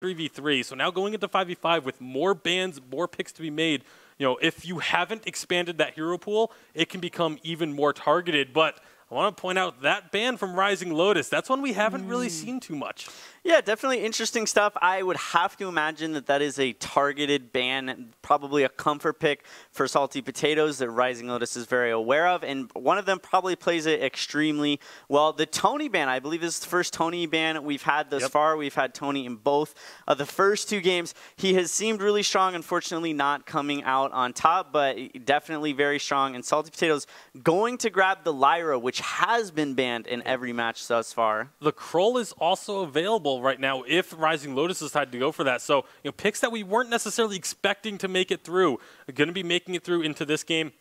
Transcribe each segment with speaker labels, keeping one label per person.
Speaker 1: 3v3. So now going into 5v5 with more bans, more picks to be made, if you haven't expanded that hero pool, it can become even more targeted. But I want to point out that ban from Rising Lotus, that's one we haven't really seen too much.
Speaker 2: Yeah, definitely interesting stuff. I would have to imagine that that is a targeted ban, probably a comfort pick for Salty Potatoes that Rising Lotus is very aware of, and one of them probably plays it extremely well. The Tony ban, I believe, is the first Tony ban we've had thus far. We've had Tony in both of the first 2 games. He has seemed really strong, unfortunately not coming out on top, but definitely very strong. And Salty Potatoes going to grab the Lyra, which has been banned in every match thus far.
Speaker 1: The Kroll is also available right now if Rising Lotus decided to go for that. So, picks that we weren't necessarily expecting to make it through are going to be making it through into this game.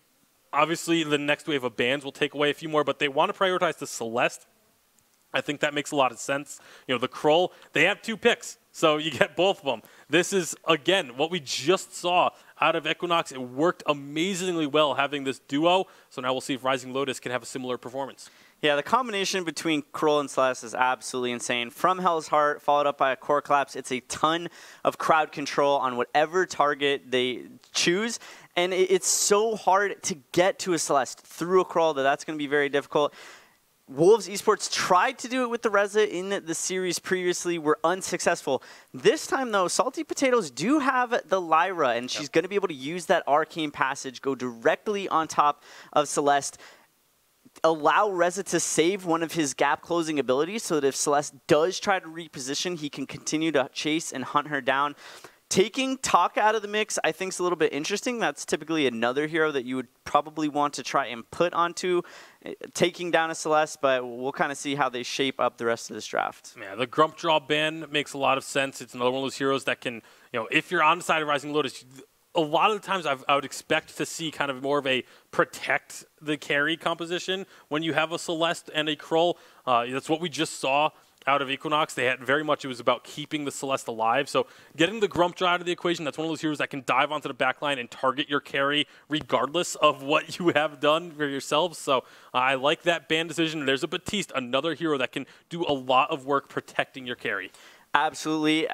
Speaker 1: Obviously, the next wave of bans will take away a few more, but they want to prioritize the Celeste. I think that makes a lot of sense. The Kroll, they have 2 picks, so you get both of them. This is, again, what we just saw out of Equinox. It worked amazingly well having this duo, so now we'll see if Rising Lotus can have a similar performance.
Speaker 2: Yeah, the combination between Kroll and Celeste is absolutely insane. From Hell's Heart, followed up by a core collapse. It's a ton of crowd control on whatever target they choose. And it's so hard to get to a Celeste through a Kroll that's going to be very difficult. Wolves Esports tried to do it with the Reza in the series previously, were unsuccessful. This time, though, Salty Potatoes do have the Lyra, and she's going to be able to use that Arcane Passage, go directly on top of Celeste, allow Reza to save one of his gap-closing abilities so that if Celeste does try to reposition, he can continue to chase and hunt her down. Taking Taka out of the mix, I think, is a little bit interesting. That's typically another hero that you would probably want to try and put onto taking down a Celeste, but we'll kind of see how they shape up the rest of this draft.
Speaker 1: Yeah, the Grump Draw ban makes a lot of sense. It's another one of those heroes that can, if you're on the side of Rising Lotus, a lot of the times I would expect to see kind of more of a protect the carry composition when you have a Celeste and a Kroll. That's what we just saw out of Equinox. They had very much, it was about keeping the Celeste alive. So getting the Grump Draw out of the equation, that's one of those heroes that can dive onto the backline and target your carry regardless of what you have done for yourselves. So I like that ban decision. There's a Baptiste, another hero that can do a lot of work protecting your carry.
Speaker 2: Absolutely.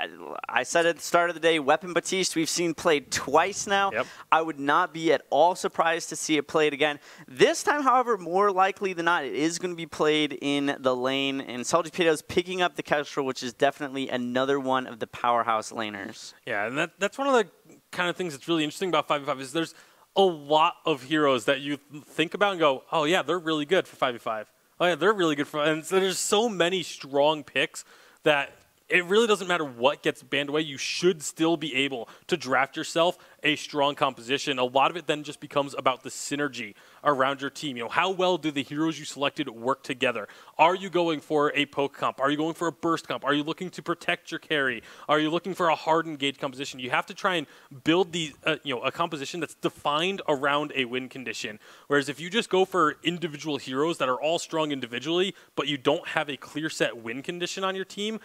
Speaker 2: I said at the start of the day, Weapon Baptiste, we've seen played twice now.
Speaker 1: Yep.
Speaker 2: I would not be at all surprised to see it played again. This time, however, more likely than not, it is going to be played in the lane. And Salty Potatoes picking up the Kestrel, which is definitely another one of the powerhouse laners.
Speaker 1: Yeah, and that's one of the kind of things that's really interesting about 5v5 is there's a lot of heroes that you think about and go, oh yeah, they're really good for 5v5. Oh yeah, they're really good for, and so there's so many strong picks that it really doesn't matter what gets banned away. You should still be able to draft yourself a strong composition. A lot of it then just becomes about the synergy around your team. How well do the heroes you selected work together? Are you going for a poke comp? Are you going for a burst comp? Are you looking to protect your carry? Are you looking for a hard engage composition? You have to try and build the a composition that's defined around a win condition. Whereas if you just go for individual heroes that are all strong individually, but you don't have a clear set win condition on your team,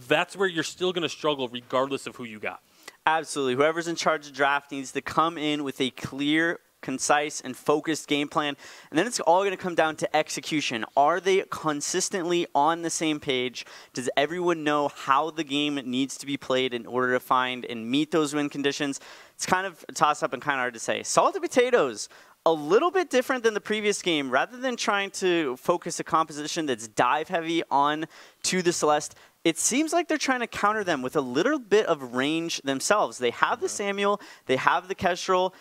Speaker 1: that's where you're still going to struggle regardless of who you got.
Speaker 2: Absolutely. Whoever's in charge of draft needs to come in with a clear, concise, and focused game plan. And then it's all going to come down to execution. Are they consistently on the same page? Does everyone know how the game needs to be played in order to find and meet those win conditions? It's kind of a toss-up and kind of hard to say. Salty Potatoes, a little bit different than the previous game. Rather than trying to focus a composition that's dive heavy on to the Celeste, it seems like they're trying to counter them with a little bit of range themselves. They have the Samuel, they have the Kestrel.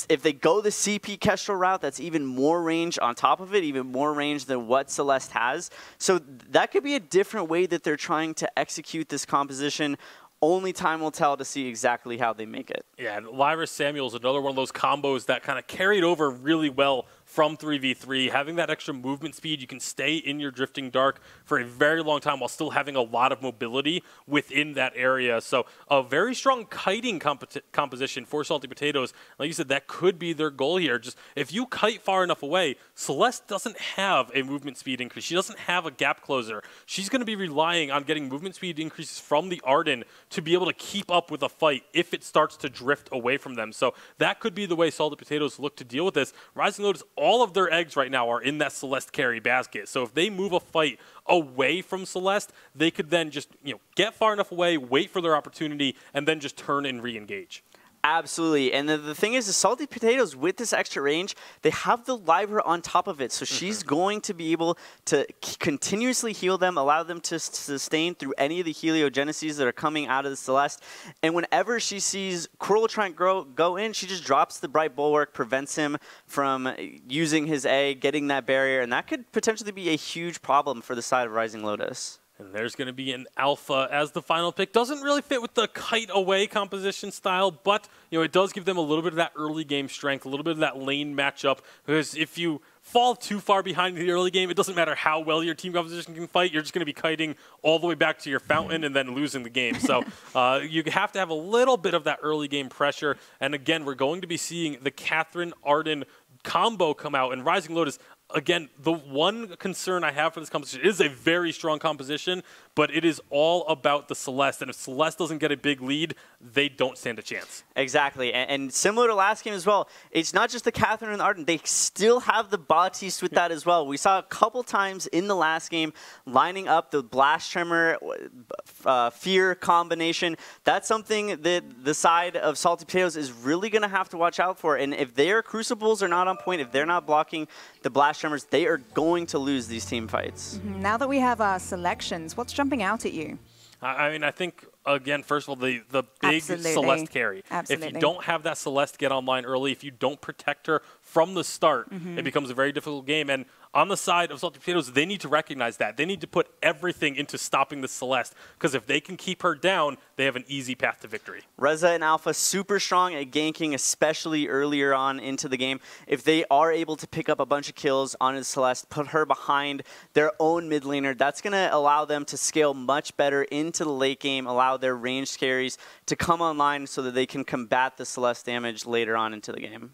Speaker 2: If they go the CP Kestrel route, that's even more range on top of it, even more range than what Celeste has. So that could be a different way that they're trying to execute this composition. Only time will tell to see exactly how they make it.
Speaker 1: Yeah, and Lyra Samuel is another one of those combos that kind of carried over really well from 3v3. Having that extra movement speed, you can stay in your Drifting Dark for a very long time while still having a lot of mobility within that area. So a very strong kiting composition for Salty Potatoes. Like you said, that could be their goal here. Just if you kite far enough away, Celeste doesn't have a movement speed increase. She doesn't have a gap closer. She's going to be relying on getting movement speed increases from the Arden to be able to keep up with a fight if it starts to drift away from them. So that could be the way Salty Potatoes look to deal with this. Rising Lotus all of their eggs right now are in that Celeste carry basket. So if they move a fight away from Celeste, they could then just get far enough away, wait for their opportunity, and then just turn and re-engage.
Speaker 2: Absolutely. And the thing is, the Salty Potatoes, with this extra range, they have the Libra on top of it. So she's going to be able to continuously heal them, allow them to sustain through any of the heliogeneses that are coming out of the Celeste. And whenever she sees Coral try and go in, she just drops the Bright Bulwark, prevents him from using his A, getting that barrier. And that could potentially be a huge problem for the side of Rising Lotus.
Speaker 1: And there's going to be an Alpha as the final pick. Doesn't really fit with the kite away composition style, but it does give them a little bit of that early game strength, a little bit of that lane matchup. Because if you fall too far behind in the early game, it doesn't matter how well your team composition can fight. You're just going to be kiting all the way back to your fountain and then losing the game. So you have to have a little bit of that early game pressure. And again, we're going to be seeing the Catherine Arden combo come out, and Rising Lotus. Again, the one concern I have for this composition is a very strong composition, but it is all about the Celeste. And if Celeste doesn't get a big lead, they don't stand a chance.
Speaker 2: Exactly. And similar to last game as well, it's not just the Catherine and the Arden. They still have the Baptiste with that as well. We saw a couple times in the last game lining up the Blast Tremor Fear combination. That's something that the side of Salty Potatoes is really going to have to watch out for. And if their Crucibles are not on point, if they're not blocking the Blast Tremors, they are going to lose these team fights.
Speaker 3: Now that we have our selections, what's jumping out at you?
Speaker 1: I mean, I think, again, first of all, the big Celeste carry.
Speaker 3: Absolutely.
Speaker 1: If you don't have that Celeste get online early, if you don't protect her from the start, it becomes a very difficult game. And on the side of Salty Potatoes, they need to recognize that. They need to put everything into stopping the Celeste, because if they can keep her down, they have an easy path to victory.
Speaker 2: Reza and Alpha super strong at ganking, especially earlier on into the game. If they are able to pick up a bunch of kills on his Celeste, put her behind their own mid laner, that's going to allow them to scale much better into the late game, allow their ranged carries to come online so that they can combat the Celeste damage later on into the game.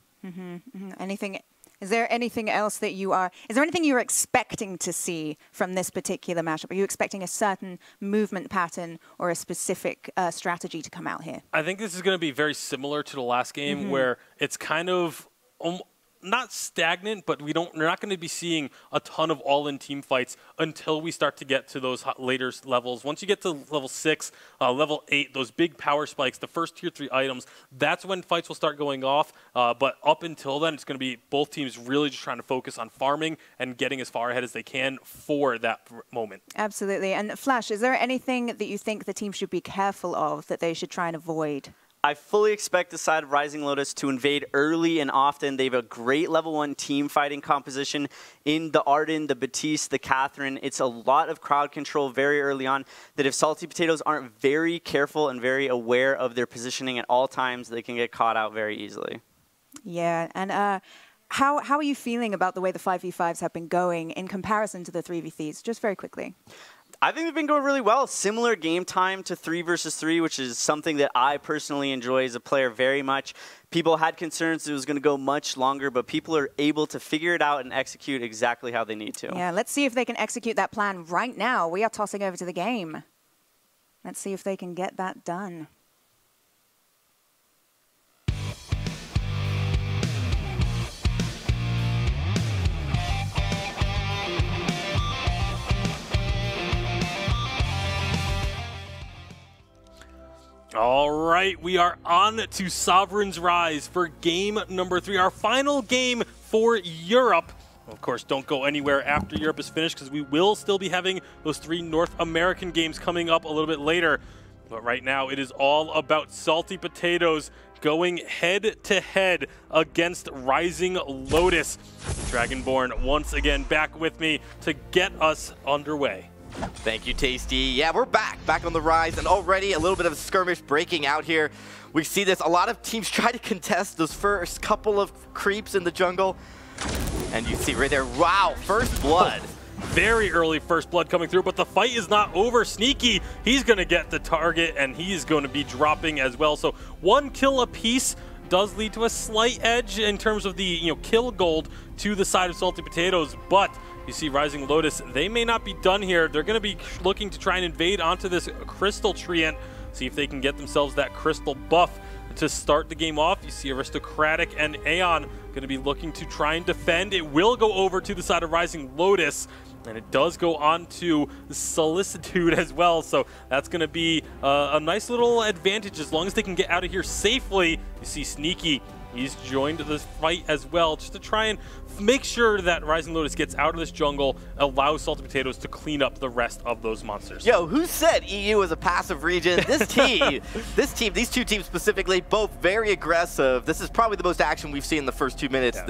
Speaker 3: Is there anything else that is there anything you're expecting to see from this particular matchup? Are you expecting a certain movement pattern or a specific strategy to come out here?
Speaker 1: I think this is going to be very similar to the last game, where it's kind of not stagnant, but we're not going to be seeing a ton of all-in team fights until we start to get to those later levels. Once you get to level 6, level 8, those big power spikes, the first tier 3 items, that's when fights will start going off. But up until then, it's going to be both teams really just trying to focus on farming and getting as far ahead as they can for that moment.
Speaker 3: Absolutely. And Flash, is there anything that you think the team should be careful of, that they should try and avoid?
Speaker 2: I fully expect the side of Rising Lotus to invade early and often. They have a great level 1 team fighting composition in the Arden, the Baptiste, the Catherine. It's a lot of crowd control very early on, that if Salty Potatoes aren't very careful and very aware of their positioning at all times, they can get caught out very easily.
Speaker 3: Yeah, and how are you feeling about the way the 5v5s have been going in comparison to the 3v3s? Just very quickly.
Speaker 2: I think they've been going really well. Similar game time to 3 versus 3, which is something that I personally enjoy as a player very much. People had concerns it was going to go much longer, but people are able to figure it out and execute exactly how they need to.
Speaker 3: Yeah, let's see if they can execute that plan right now. We are tossing over to the game. Let's see if they can get that done.
Speaker 1: All right, we are on to Sovereign's Rise for game number 3, our final game for Europe. Of course, don't go anywhere after Europe is finished, because we will still be having those 3 North American games coming up a little bit later. But right now, it is all about Salty Potatoes going head-to-head against Rising Lotus. Dragonborn once again back with me to get us underway.
Speaker 4: Thank you, Tasty. Yeah, we're back on the Rise, and already a little bit of a skirmish breaking out here. We see this, a lot of teams try to contest those first couple of creeps in the jungle. And you see right there, wow, first blood.
Speaker 1: Very early first blood coming through, but the fight is not over. Sneaky, he's going to get the target, and he's going to be dropping as well. So 1 kill apiece does lead to a slight edge in terms of the kill gold to the side of Salty Potatoes, but you see Rising Lotus, they may not be done here. They're going to be looking to try and invade onto this Crystal Treant, see if they can get themselves that crystal buff to start the game off. You see Aristocratic and Aeon going to be looking to try and defend. It will go over to the side of Rising Lotus, and it does go on to Solicitude as well. So that's going to be a nice little advantage as long as they can get out of here safely. You see Sneaky, he's joined this fight as well, just to try and make sure that Rising Lotus gets out of this jungle, allows Salty Potatoes to clean up the rest of those monsters.
Speaker 4: Yo, who said EU was a passive region? This team, these two teams specifically, both very aggressive. This is probably the most action we've seen in the first 2 minutes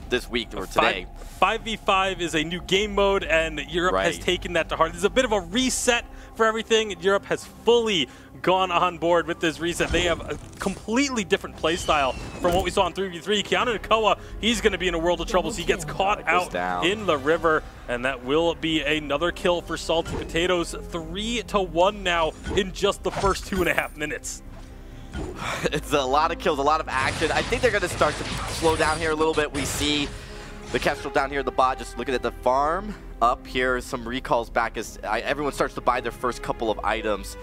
Speaker 4: this week or today.
Speaker 1: 5v5 is a new game mode, and Europe has taken that to heart. There's a bit of a reset for everything. Europe has fully gone on board with this reset. They have a completely different play style from what we saw in 3v3. Keanu Nakoa, he's going to be in a world of trouble, so he gets caught out in the river, and that will be another kill for Salty Potatoes. 3-1 now in just the first 2.5 minutes.
Speaker 4: It's a lot of kills, a lot of action. I think they're going to start to slow down here a little bit. We see the Kestrel down here at the bot, just looking at the farm. Up here, some recalls back as everyone starts to buy their first couple of items.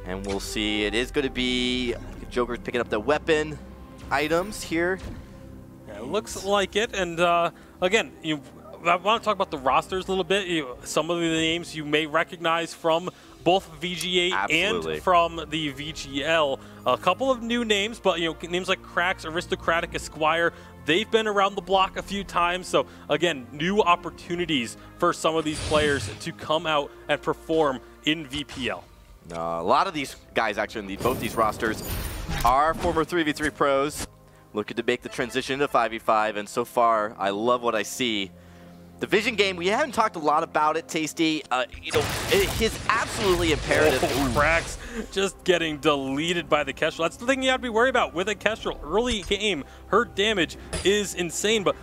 Speaker 4: And we'll see, it is going to be Joker's picking up the weapon items here.
Speaker 1: Yeah, it looks like it. And again, I want to talk about the rosters a little bit. Some of the names you may recognize from both VGA and from the VGL. A couple of new names, but names like Cracks, Aristocratic, Esquire, they've been around the block a few times. So again, new opportunities for some of these players to come out and perform in VPL.
Speaker 4: A lot of these guys actually in both these rosters are former 3v3 pros looking to make the transition to 5v5, and so far I love what I see. The Vision game, we haven't talked a lot about it, Tasty. It is absolutely imperative.
Speaker 1: Cracks just getting deleted by the Kestrel. That's the thing you have to be worried about with a Kestrel. Early game, her damage is insane. But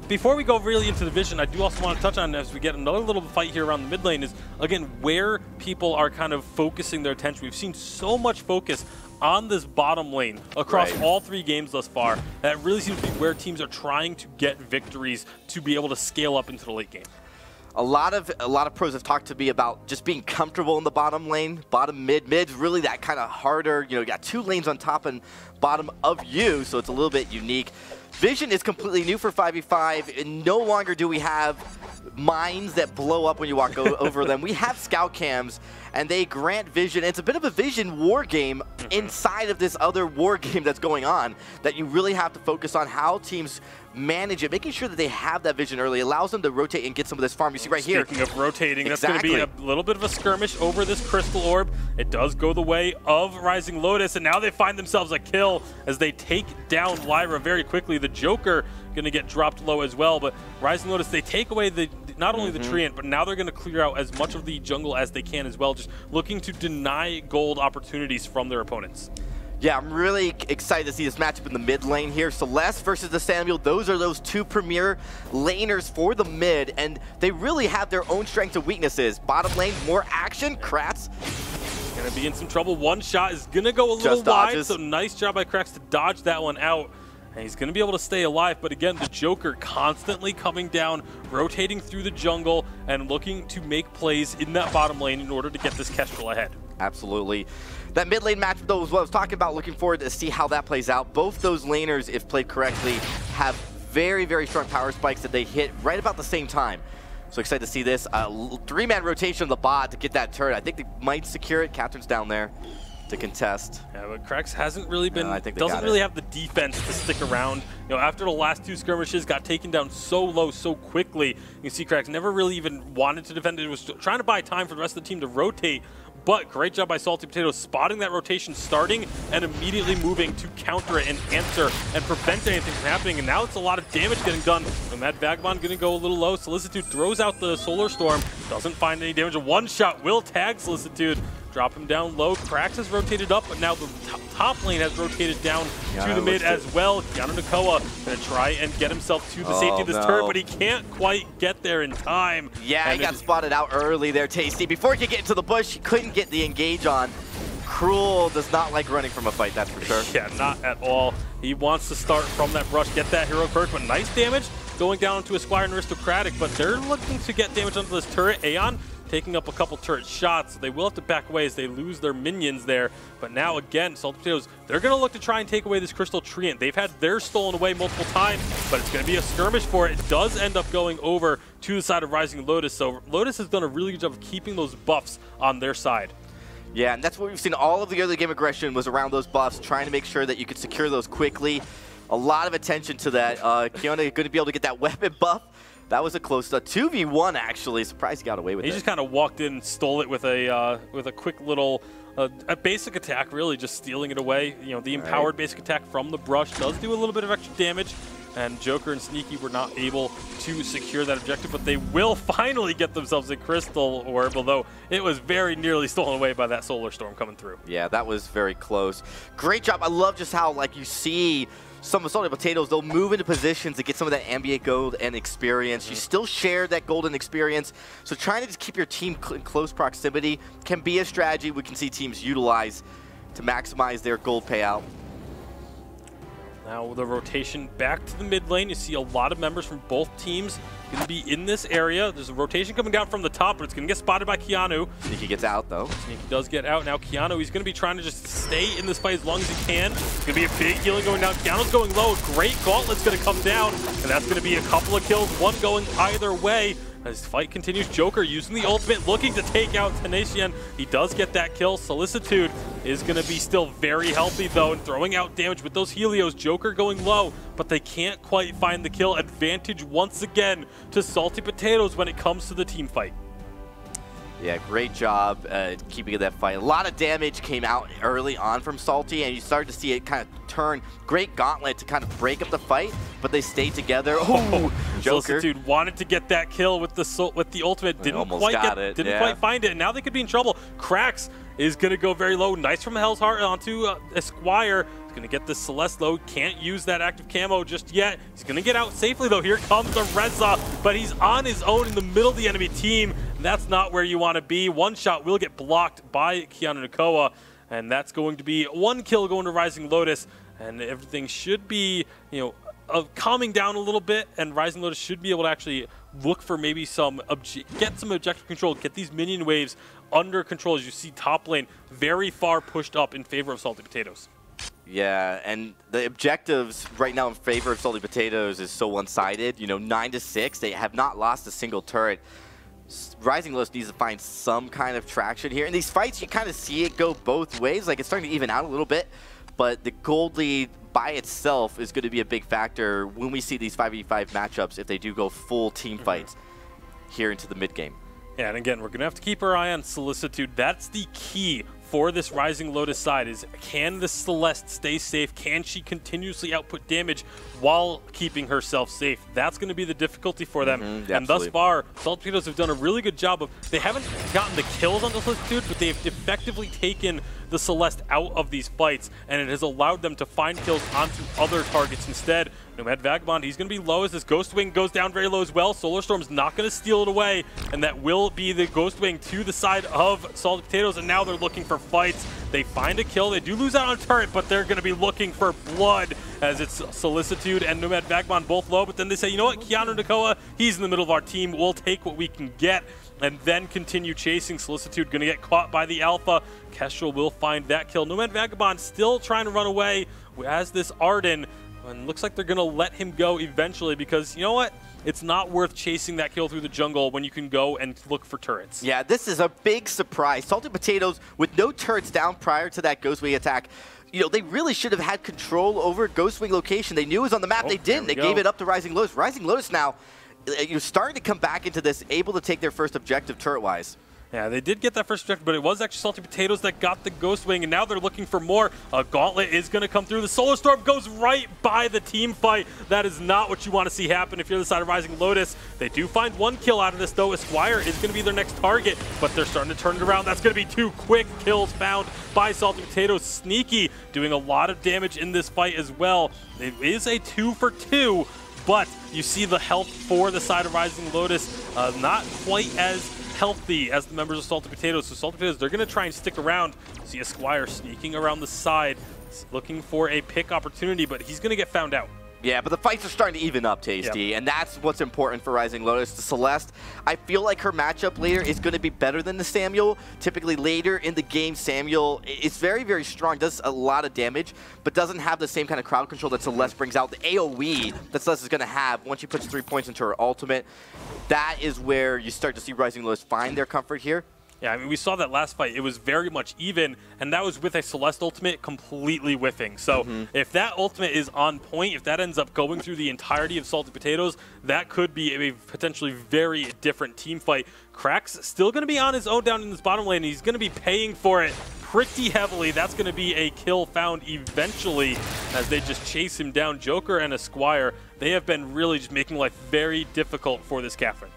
Speaker 1: before we go really into the Vision, I do also want to touch on, as we get another little fight here around the mid lane, is, again, where people are kind of focusing their attention. We've seen so much focus on this bottom lane across all 3 games thus far. That really seems to be where teams are trying to get victories to be able to scale up into the late game.
Speaker 4: A lot of pros have talked to me about just being comfortable in the bottom lane. Bottom mid's really that kind of harder. You got 2 lanes on top and bottom of you, so it's a little bit unique. Vision is completely new for 5v5, and no longer do we have mines that blow up when you walk over them. We have scout cams, and they grant vision. It's a bit of a vision war game inside of this other war game that's going on that you really have to focus on how teams manage it, making sure that they have that vision early, allows them to rotate and get some of this farm. You see right here.
Speaker 1: Speaking of rotating, that's going to be a little bit of a skirmish over this crystal orb. It does go the way of Rising Lotus, and now they find themselves a kill as they take down Lyra very quickly. The Joker going to get dropped low as well, but Rising Lotus, they take away not only the treant, but now they're going to clear out as much of the jungle as they can as well, just looking to deny gold opportunities from their opponents.
Speaker 4: Yeah, I'm really excited to see this matchup in the mid lane here. Celeste versus the Samuel, those are those 2 premier laners for the mid, and they really have their own strengths and weaknesses. Bottom lane, more action. Kratz
Speaker 1: gonna be in some trouble. One shot is gonna go a little wide, so nice job by Kratz to dodge that one out. And he's going to be able to stay alive, but again, the Joker constantly coming down, rotating through the jungle, and looking to make plays in that bottom lane in order to get this Kestrel ahead.
Speaker 4: Absolutely. That mid lane match, though, is what I was talking about. Looking forward to see how that plays out. Both those laners, if played correctly, have very, very strong power spikes that they hit right about the same time. So excited to see this. 3-man rotation of the bot to get that turret. I think they might secure it. Catherine's down there to contest.
Speaker 1: Yeah, but Cracks hasn't really been, doesn't really have the defense to stick around. After the last 2 skirmishes, got taken down so low so quickly. You can see Cracks never really even wanted to defend it. It was trying to buy time for the rest of the team to rotate. But great job by Salty Potatoes spotting that rotation starting and immediately moving to counter it and answer and prevent anything from happening. And now it's a lot of damage getting done. The Mad Vagabond going to go a little low. Solicitude throws out the Solar Storm. Doesn't find any damage. A 1-shot will tag Solicitude. Drop him down low. Cracks has rotated up, but now the top lane has rotated down to the mid as well. Keanu Nakoa going to try and get himself to the safety of this turret, but he can't quite get there in time.
Speaker 4: Yeah, and he got spotted out early there, Tasty. Before he could get into the bush, he couldn't get the engage on. Cruel does not like running from a fight, that's for sure.
Speaker 1: Yeah, not at all. He wants to start from that brush, get that hero perk, but nice damage going down into Esquire and Aristocratic, but they're looking to get damage onto this turret. Aeon taking up a couple turret shots. They will have to back away as they lose their minions there. But now, again, Salty Potatoes, they're going to look to try and take away this Crystal Treant. They've had theirs stolen away multiple times, but it's going to be a skirmish for it. It does end up going over to the side of Rising Lotus. So Lotus has done a really good job of keeping those buffs on their side.
Speaker 4: Yeah, and that's what we've seen. All of the early game aggression was around those buffs, trying to make sure that you could secure those quickly. A lot of attention to that. Kiana going to be able to get that weapon buff. That was a close 2v1, actually. Surprised he got away with it.
Speaker 1: He just kind of walked in and stole it with a quick little a basic attack, really, just stealing it away. You know, the empowered basic attack from the brush does do a little bit of extra damage, and Joker and Sneaky were not able to secure that objective, but they will finally get themselves a Crystal Orb, although it was very nearly stolen away by that Solar Storm coming through.
Speaker 4: Yeah, that was very close. Great job. I love just how, like, you see some of Salty Potatoes, they'll move into positions to get some of that ambient gold and experience. You still share that golden experience, so trying to just keep your team in close proximity can be a strategy we can see teams utilize to maximize their gold payout.
Speaker 1: Now with the rotation back to the mid lane, you see a lot of members from both teams going to be in this area. There's a rotation coming down from the top, but it's going to get spotted by Keanu.
Speaker 4: Sneaky gets out, though.
Speaker 1: Sneaky does get out. Now Keanu, he's going to be trying to just stay in this fight as long as he can. It's going to be a big healing going down. Keanu's going low. Great Gauntlet's going to come down, and that's going to be a couple of kills, one going either way. As the fight continues, Joker using the ultimate, looking to take out Tenacian. He does get that kill. Solicitude is going to be still very healthy, though, and throwing out damage with those Helios. Joker going low, but they can't quite find the kill. Advantage once again to Salty Potatoes when it comes to the team fight.
Speaker 4: Yeah, great job keeping that fight. A lot of damage came out early on from Salty, and you started to see it kind of turn. Great Gauntlet to kind of break up the fight, but they stayed together. Oh, Joker.
Speaker 1: Dude wanted to get that kill with the ultimate, didn't quite find it, and now they could be in trouble. Cracks is going to go very low. Nice from Hell's Heart onto Esquire. He's going to get the Celeste low. Can't use that active camo just yet. He's going to get out safely, though. Here comes the Reza, but he's on his own in the middle of the enemy team. That's not where you want to be. One shot will get blocked by Keanu Nakoa, and that's going to be one kill going to Rising Lotus, and everything should be, you know, calming down a little bit, and Rising Lotus should be able to actually look for maybe get some objective control, get these minion waves under control. As you see top lane very far pushed up in favor of Salty Potatoes.
Speaker 4: Yeah, and the objectives right now in favor of Salty Potatoes is so one-sided. You know, 9-6, they have not lost a single turret. Rising Lotus needs to find some kind of traction here. In these fights, you kind of see it go both ways. Like, it's starting to even out a little bit, but the gold lead by itself is going to be a big factor when we see these 5v5 matchups if they do go full team fights here into the mid game.
Speaker 1: Yeah, and again, we're going to have to keep our eye on Solicitude. That's the key for this Rising Lotus side, is can the Celeste stay safe? Can she continuously output damage while keeping herself safe? That's going to be the difficulty for them. And thus far, Salty Potatoes have done a really good job of, they haven't gotten the kills on the Solicitude, but they've effectively taken the Celeste out of these fights, and it has allowed them to find kills onto other targets instead. Nomad Vagabond, he's going to be low as this Ghost Wing goes down very low as well. Solar Storm's not going to steal it away, and that will be the Ghost Wing to the side of Salty Potatoes, and now they're looking for fights. They find a kill. They do lose out on a turret, but they're going to be looking for blood as it's Solicitude and Nomad Vagabond both low, but then they say, you know what, Keanu Nakoa, he's in the middle of our team. We'll take what we can get, and then continue chasing. Solicitude going to get caught by the Alpha. Kestrel will find that kill. Nomad Vagabond still trying to run away as this Arden, and looks like they're going to let him go eventually because, you know what? It's not worth chasing that kill through the jungle when you can go and look for turrets.
Speaker 4: Yeah, this is a big surprise. Salty Potatoes, with no turrets down prior to that Ghostwing attack, you know, they really should have had control over Ghostwing location. They knew it was on the map. They didn't. They gave it up to Rising Lotus. Rising Lotus now, you're starting to come back into this, able to take their first objective turret-wise.
Speaker 1: Yeah, they did get that first objective, but it was actually Salty Potatoes that got the Ghost Wing, and now they're looking for more. A Gauntlet is going to come through. The Solar Storm goes right by the team fight. That is not what you want to see happen if you're the side of Rising Lotus. They do find one kill out of this, though. Esquire is going to be their next target, but they're starting to turn it around. That's going to be 2 quick kills found by Salty Potatoes. Sneaky doing a lot of damage in this fight as well. It is a 2 for 2, but you see the health for the side of Rising Lotus not quite as healthy as the members of Salty Potatoes. So Salty Potatoes, they're going to try and stick around. See Esquire sneaking around the side, looking for a pick opportunity, but he's going to get found out.
Speaker 4: Yeah, but the fights are starting to even up, Tasty, and that's what's important for Rising Lotus. The Celeste, I feel like her matchup later is going to be better than the Samuel. Typically later in the game, Samuel is very, very strong, does a lot of damage, but doesn't have the same kind of crowd control that Celeste brings out. The AoE that Celeste is going to have once she puts 3 points into her ultimate, that is where you start to see Rising Lotus find their comfort here.
Speaker 1: Yeah, I mean, we saw that last fight. It was very much even, and that was with a Celeste ultimate completely whiffing. So if that ultimate is on point, if that ends up going through the entirety of Salty Potatoes, that could be a potentially very different team fight. Crack's still going to be on his own down in this bottom lane. He's going to be paying for it pretty heavily. That's going to be a kill found eventually as they just chase him down. Joker and Esquire, they have been really just making life very difficult for this Catherine.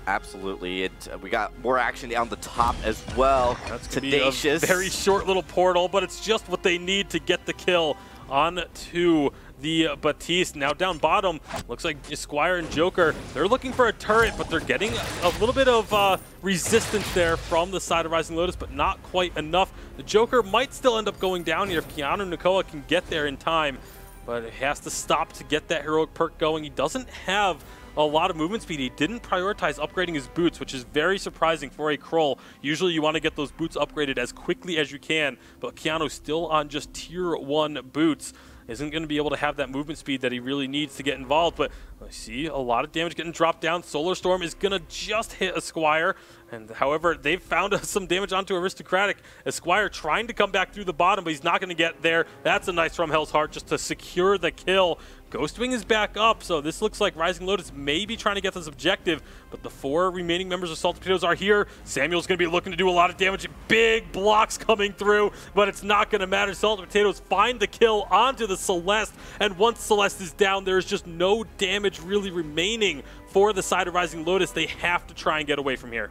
Speaker 4: Absolutely. We got more action on the top as well.
Speaker 1: That's
Speaker 4: Tenacious.
Speaker 1: A very short little portal, but it's just what they need to get the kill on to the Batiste. Now down bottom, looks like Esquire and Joker, they're looking for a turret, but they're getting a little bit of resistance there from the side of Rising Lotus, but not quite enough. The Joker might still end up going down here if Keanu Nakoa can get there in time, but he has to stop to get that heroic perk going. He doesn't have a lot of movement speed. He didn't prioritize upgrading his boots, which is very surprising for a Krull. Usually you want to get those boots upgraded as quickly as you can, but Keanu's still on just tier 1 boots. Isn't going to be able to have that movement speed that he really needs to get involved, but I see a lot of damage getting dropped down. Solar Storm is going to just hit Esquire, and however, they've found some damage onto Aristocratic. Esquire trying to come back through the bottom, but he's not going to get there. That's a nice from Hell's Heart just to secure the kill. Ghostwing is back up, so this looks like Rising Lotus may be trying to get this objective, but the 4 remaining members of Salty Potatoes are here. Samuel's going to be looking to do a lot of damage. Big blocks coming through, but it's not going to matter. Salty Potatoes find the kill onto the Celeste, and once Celeste is down, there's just no damage really remaining for the side of Rising Lotus. They have to try and get away from here.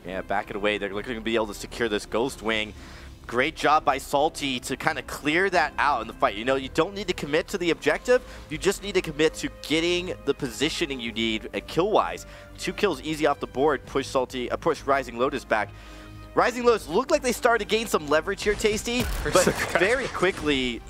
Speaker 4: Yeah, back it away. They're looking to be able to secure this Ghostwing. Great job by Salty to kind of clear that out in the fight. You know, you don't need to commit to the objective. You just need to commit to getting the positioning you need kill-wise. 2 kills easy off the board. Push Rising Lotus back. Rising Lotus looked like they started to gain some leverage here, Tasty, but very quickly,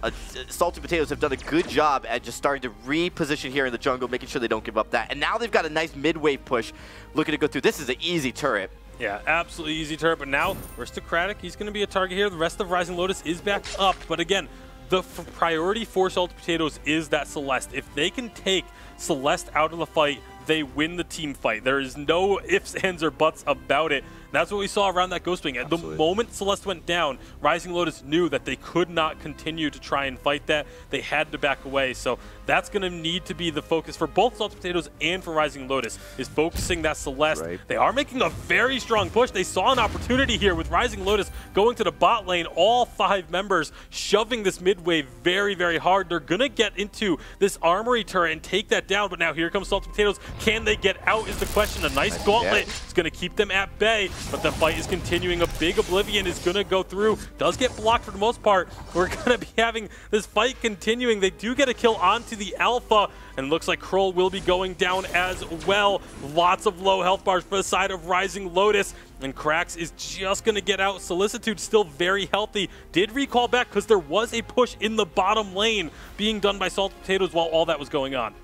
Speaker 4: Salty Potatoes have done a good job at just starting to reposition here in the jungle, making sure they don't give up that. And now they've got a nice mid-wave push looking to go through. This is an easy turret.
Speaker 1: Yeah, absolutely easy turret, but now Aristocratic, he's going to be a target here. The rest of Rising Lotus is back up, but again, the priority for Salty Potatoes is that Celeste. If they can take Celeste out of the fight, they win the team fight. There is no ifs, ands, or buts about it. That's what we saw around that Ghostwing. At the moment Celeste went down, Rising Lotus knew that they could not continue to try and fight that. They had to back away. So that's going to need to be the focus for both Salty Potatoes and for Rising Lotus, is focusing that Celeste. Right. They are making a very strong push. They saw an opportunity here with Rising Lotus going to the bot lane, all 5 members shoving this mid wave very, very hard. They're going to get into this armory turret and take that down, but now here comes Salty Potatoes. Can they get out is the question. A nice gauntlet is going to keep them at bay. But the fight is continuing. A big Oblivion is going to go through. Does get blocked for the most part. We're going to be having this fight continuing. They do get a kill onto the Alpha, and looks like Krull will be going down as well. Lots of low health bars for the side of Rising Lotus. And Krax is just going to get out. Solicitude still very healthy. Did recall back because there was a push in the bottom lane being done by Salty Potatoes while all that was going on.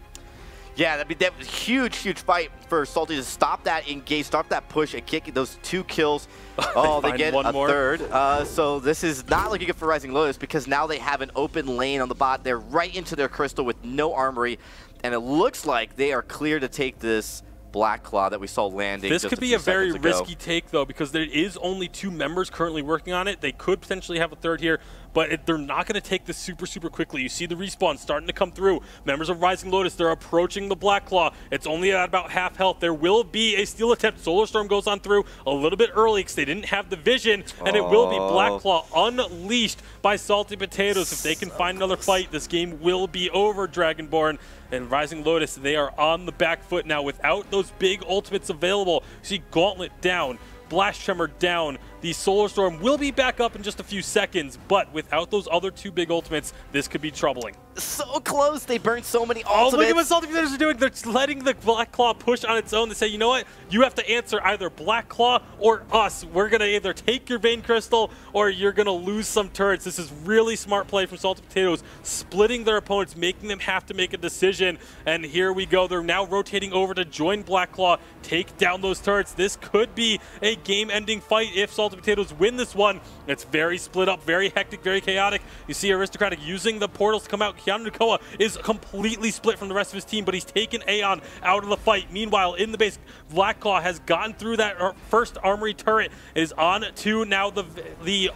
Speaker 4: Yeah, that was a huge, huge fight for Salty to stop that engage, stop that push, and kick those 2 kills. Oh, they get a third. So this is not looking good for Rising Lotus because now they have an open lane on the bot. They're right into their crystal with no armory, and it looks like they are clear to take this Black Claw that we saw landing.
Speaker 1: This could be a very risky take, though, because there is only 2 members currently working on it. They could potentially have a third here, but they're not going to take this super, super quickly. You see the respawn starting to come through. Members of Rising Lotus, they're approaching the Black Claw. It's only at about half health. There will be a steal attempt. Solar Storm goes on through a little bit early because they didn't have the vision, and it will be Black Claw unleashed by Salty Potatoes. If they can find another fight, this game will be over, Dragonborn. And Rising Lotus, they are on the back foot now without those big ultimates available. You see Gauntlet down, Blast Tremor down, the The Solar Storm will be back up in just a few seconds, but without those other 2 big ultimates, this could be troubling.
Speaker 4: So close. They burned so many
Speaker 1: Oh,
Speaker 4: ultimates.
Speaker 1: look at what Salty Potatoes are doing. They're letting the Black Claw push on its own. They say, you know what? You have to answer either Black Claw or us. We're going to either take your Vein Crystal or you're going to lose some turrets. This is really smart play from Salty Potatoes, splitting their opponents, making them have to make a decision. And here we go. They're now rotating over to join Black Claw, take down those turrets. This could be a game-ending fight if Salty Potatoes win this one. It's very split up, very hectic, very chaotic. You see Aristocratic using the portals to come out. Keanu Nakoa is completely split from the rest of his team, but he's taken Aeon out of the fight. Meanwhile, in the base, Black Claw has gotten through that first armory turret. It is on to now the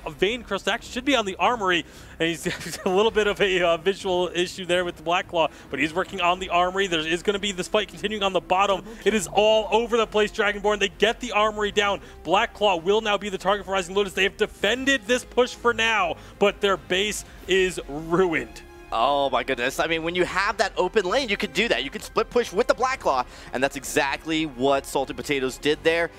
Speaker 1: Vein Crystal. Actually should be on the armory, and he's a little bit of a visual issue there with the Black Claw, but he's working on the armory. There is going to be this fight continuing on the bottom. It is all over the place, Dragonborn. They get the armory down. Black Claw will now be the target for Rising Lotus. They have defended this push for now, but their base is ruined.
Speaker 4: Oh my goodness. I mean, when you have that open lane, you could do that. You could split push with the Black Claw, and that's exactly what Salty Potatoes did there.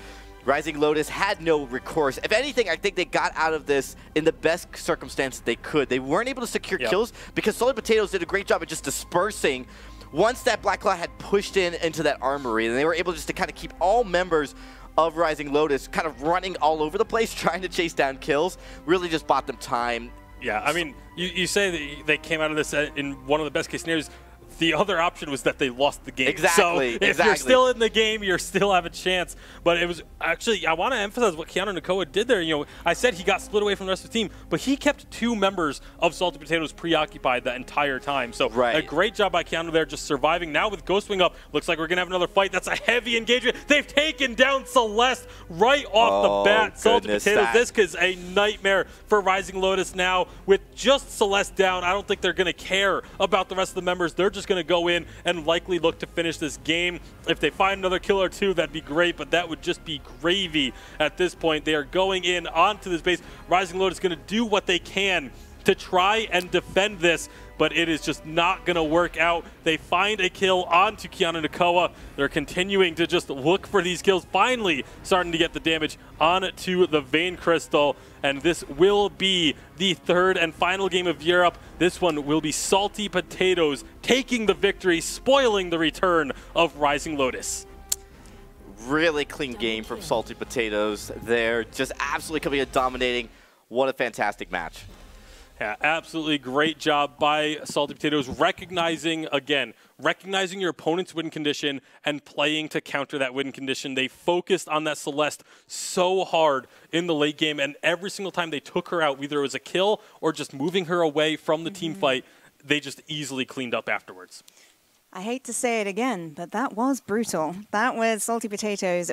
Speaker 4: Rising Lotus had no recourse. If anything, I think they got out of this in the best circumstance they could. They weren't able to secure kills because Salty Potatoes did a great job of just dispersing once that Black Claw had pushed into that armory, and they were able just to kind of keep all members of Rising Lotus kind of running all over the place, trying to chase down kills. Really just bought them time.
Speaker 1: Yeah, I mean, you say that they came out of this in one of the best case scenarios. The other option was that they lost the game.
Speaker 4: Exactly.
Speaker 1: So if you're still in the game, you still have a chance. But it was actually, I want to emphasize what Keanu Nakoa did there. You know, I said he got split away from the rest of the team, but he kept 2 members of Salty Potatoes preoccupied that entire time. So a great job by Keanu there, just surviving. Now with Ghostwing up, looks like we're going to have another fight. That's a heavy engagement. They've taken down Celeste right off the bat. Salty Potatoes, this is a nightmare for Rising Lotus now. With just Celeste down, I don't think they're going to care about the rest of the members. They're just going to go in and likely look to finish this game. If they find another kill or 2, that'd be great, but that would just be gravy at this point. They are going in onto this base. Rising Lotus is going to do what they can to try and defend this, but it is just not going to work out. They find a kill onto Keanu Nakoa. They're continuing to just look for these kills, finally starting to get the damage onto the Vein Crystal, and this will be the 3rd and final game of Europe. This one will be Salty Potatoes taking the victory, spoiling the return of Rising Lotus.
Speaker 4: Really clean game from Salty Potatoes there, just absolutely coming in dominating. What a fantastic match.
Speaker 1: Yeah, absolutely great job by Salty Potatoes, recognizing your opponent's win condition and playing to counter that win condition. They focused on that Celeste so hard in the late game, and every single time they took her out, whether it was a kill or just moving her away from the team fight, they just easily cleaned up afterwards.
Speaker 3: I hate to say it again, but that was brutal. That was Salty Potatoes